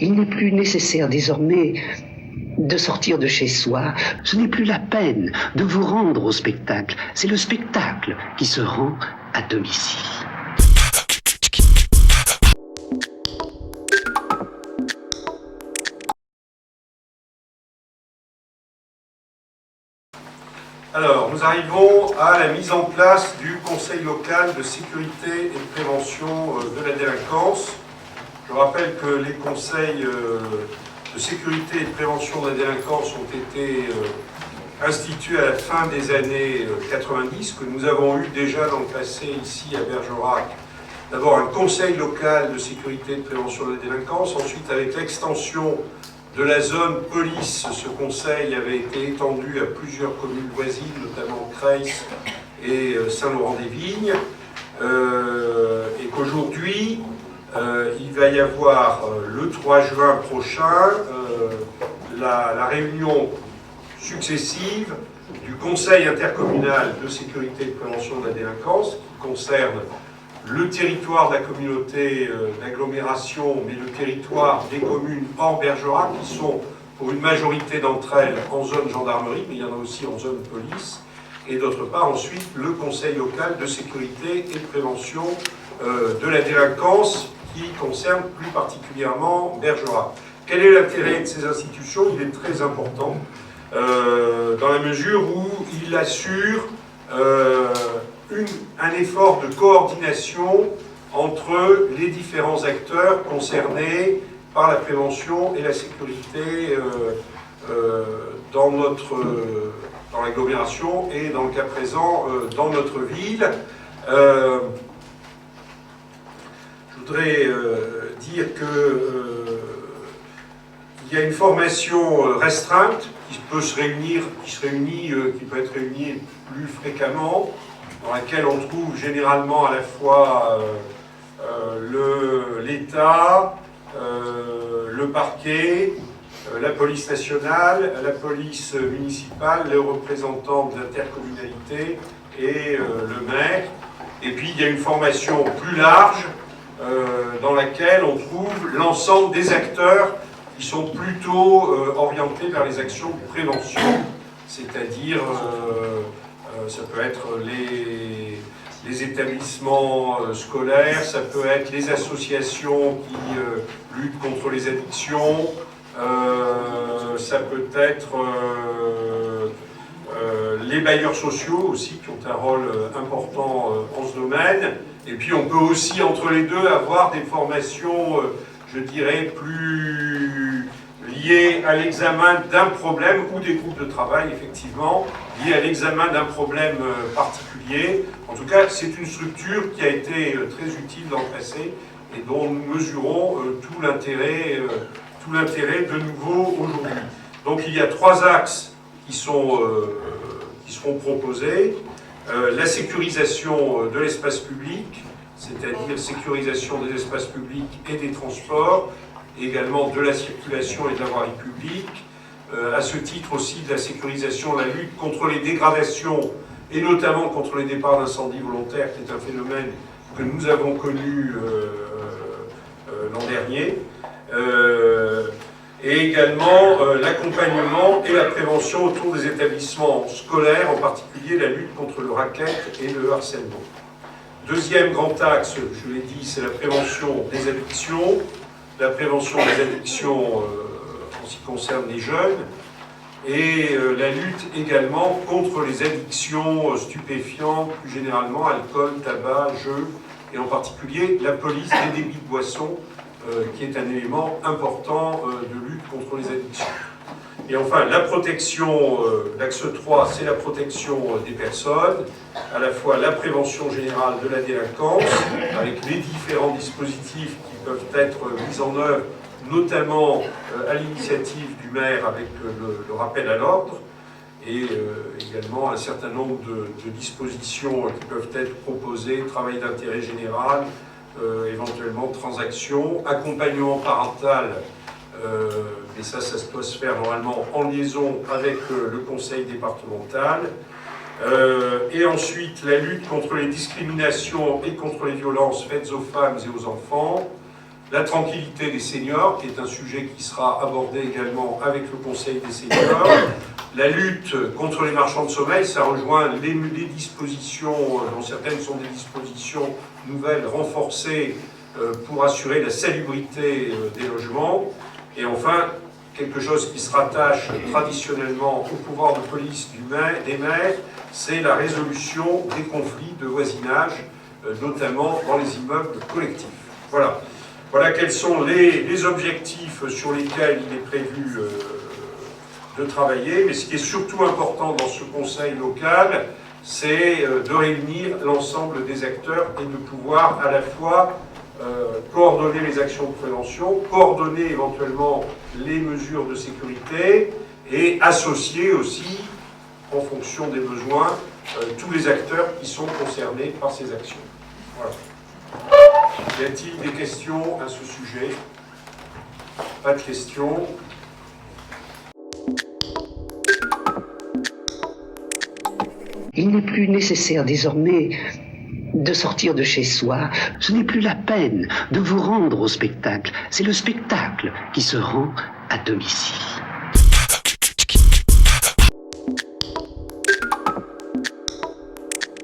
Il n'est plus nécessaire désormais de sortir de chez soi. Ce n'est plus la peine de vous rendre au spectacle. C'est le spectacle qui se rend à domicile. Alors, nous arrivons à la mise en place du Conseil local de sécurité et de prévention de la délinquance. Je rappelle que les conseils de sécurité et de prévention de la délinquance ont été institués à la fin des années 90, que nous avons eu déjà dans le passé ici à Bergerac. D'abord un conseil local de sécurité et de prévention de la délinquance, ensuite avec l'extension de la zone police, ce conseil avait été étendu à plusieurs communes voisines, notamment Creil et Saint-Laurent-des-Vignes, et qu'aujourd'hui, il va y avoir le 3 juin prochain la réunion successive du Conseil intercommunal de sécurité et de prévention de la délinquance, qui concerne le territoire de la communauté d'agglomération, mais le territoire des communes hors Bergerac, qui sont pour une majorité d'entre elles en zone gendarmerie, mais il y en a aussi en zone police, et d'autre part ensuite le Conseil local de sécurité et de prévention de la délinquance, qui concerne plus particulièrement Bergerac. Quel est l'intérêt de ces institutions? Il est très important, dans la mesure où il assure un effort de coordination entre les différents acteurs concernés par la prévention et la sécurité dans l'agglomération et dans le cas présent dans notre ville. Je voudrais dire qu'il y a une formation restreinte qui peut être réunie plus fréquemment, dans laquelle on trouve généralement à la fois l'État, le parquet, la police nationale, la police municipale, les représentants de l'intercommunalité et le maire. Et puis il y a une formation plus large dans laquelle on trouve l'ensemble des acteurs qui sont plutôt orientés vers les actions de prévention, c'est-à-dire ça peut être les établissements scolaires, ça peut être les associations qui luttent contre les addictions, ça peut être les bailleurs sociaux aussi qui ont un rôle important en ce domaine. Et puis on peut aussi entre les deux avoir des formations, je dirais, plus liées à l'examen d'un problème ou des groupes de travail, effectivement, liés à l'examen d'un problème particulier. En tout cas, c'est une structure qui a été très utile dans le passé et dont nous mesurons tout l'intérêt de nouveau aujourd'hui. Donc il y a 3 axes qui seront proposés. La sécurisation de l'espace public, c'est-à-dire sécurisation des espaces publics et des transports, également de la circulation et de la voirie publique. À ce titre aussi de la sécurisation, la lutte contre les dégradations et notamment contre les départs d'incendie volontaires, qui est un phénomène que nous avons connu l'an dernier. Et également l'accompagnement et la prévention autour des établissements scolaires, en particulier la lutte contre le racket et le harcèlement. Deuxième grand axe, je l'ai dit, c'est la prévention des addictions. La prévention des addictions en ce qui concerne les jeunes, et la lutte également contre les addictions stupéfiantes, plus généralement alcool, tabac, jeux, et en particulier la police des débits de boissons, qui est un élément important de lutte contre les addictions. Et enfin, la protection, l'axe 3, c'est la protection des personnes, à la fois la prévention générale de la délinquance, avec les différents dispositifs qui peuvent être mis en œuvre, notamment à l'initiative du maire avec le rappel à l'ordre, et également un certain nombre de dispositions qui peuvent être proposées, travail d'intérêt général, éventuellement transactions, accompagnement parental, mais ça doit se faire normalement en liaison avec le conseil départemental. Et ensuite, la lutte contre les discriminations et contre les violences faites aux femmes et aux enfants. La tranquillité des seniors, qui est un sujet qui sera abordé également avec le Conseil des seniors. La lutte contre les marchands de sommeil, ça rejoint les dispositions, dont certaines sont des dispositions nouvelles, renforcées pour assurer la salubrité des logements. Et enfin, quelque chose qui se rattache traditionnellement au pouvoir de police des maires, c'est la résolution des conflits de voisinage, notamment dans les immeubles collectifs. Voilà quels sont les objectifs sur lesquels il est prévu de travailler. Mais ce qui est surtout important dans ce conseil local, c'est de réunir l'ensemble des acteurs et de pouvoir à la fois coordonner les actions de prévention, coordonner éventuellement les mesures de sécurité et associer aussi, en fonction des besoins, tous les acteurs qui sont concernés par ces actions. Voilà. Y a-t-il des questions à ce sujet? Pas de questions. Il n'est plus nécessaire désormais de sortir de chez soi. Ce n'est plus la peine de vous rendre au spectacle. C'est le spectacle qui se rend à domicile.